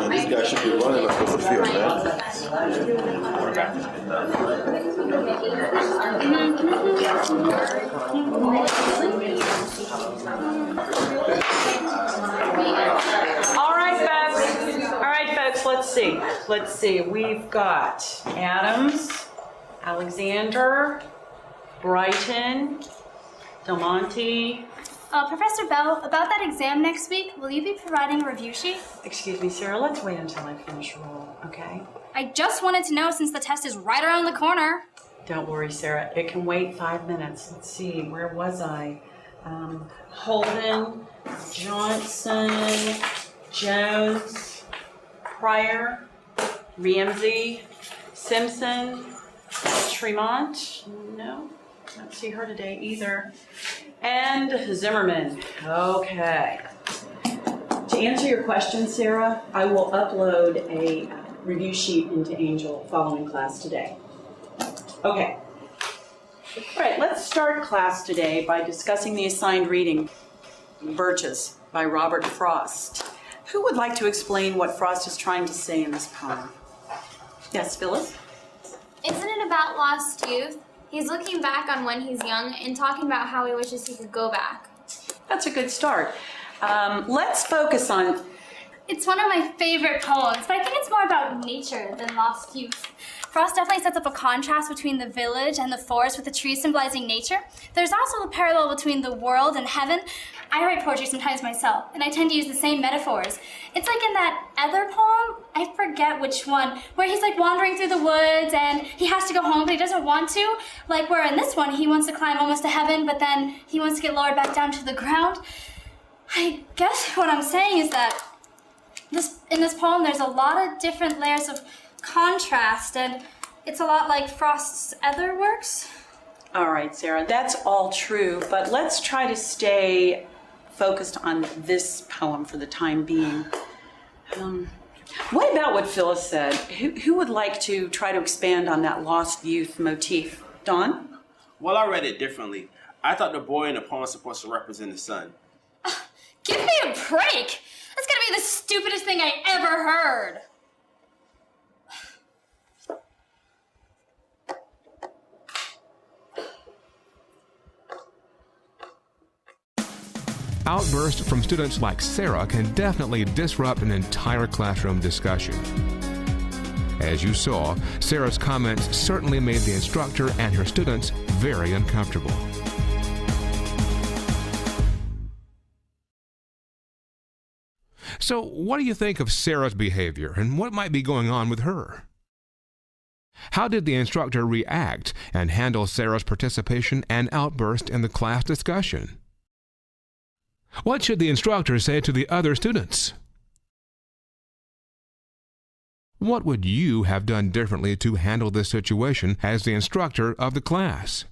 This guy should be running up the field, man. All right, folks, let's see. We've got Adams, Alexander, Brighton, Del Monte. Professor Bell, about that exam next week, will you be providing a review sheet? Excuse me, Sarah, let's wait until I finish roll, okay? I just wanted to know since the test is right around the corner. Don't worry, Sarah. It can wait 5 minutes. Let's see, where was I? Holden, Johnson, Jones, Pryor, Ramsey, Simpson, Tremont. No, don't see her today either. And Zimmerman. Okay. To answer your question, Sarah, I will upload a review sheet into Angel following class today. Okay. All right, let's start class today by discussing the assigned reading, Birches by Robert Frost. Who would like to explain what Frost is trying to say in this poem? Yes, Phyllis? Isn't it about lost youth? He's looking back on when he's young and talking about how he wishes he could go back. That's a good start. Let's focus on... It's one of my favorite poems, but I think it's more about nature than lost youth. Frost definitely sets up a contrast between the village and the forest with the trees symbolizing nature. There's also a parallel between the world and heaven. I write poetry sometimes myself, and I tend to use the same metaphors. It's like in that other poem, I forget which one, where he's like wandering through the woods and he has to go home, but he doesn't want to. Like where in this one, he wants to climb almost to heaven, but then he wants to get lowered back down to the ground. I guess what I'm saying is that in this poem, there's a lot of different layers of contrast, and it's a lot like Frost's other works. All right, Sarah, that's all true, but let's try to stay focused on this poem for the time being. What about what Phyllis said? Who would like to try to expand on that lost youth motif? Dawn? Well, I read it differently. I thought the boy in the poem was supposed to represent the sun. Give me a break! That's gonna be the stupidest thing I ever heard! Outbursts from students like Sarah can definitely disrupt an entire classroom discussion. As you saw, Sarah's comments certainly made the instructor and her students very uncomfortable. So, what do you think of Sarah's behavior and what might be going on with her? How did the instructor react and handle Sarah's participation and outburst in the class discussion? What should the instructor say to the other students? What would you have done differently to handle this situation as the instructor of the class?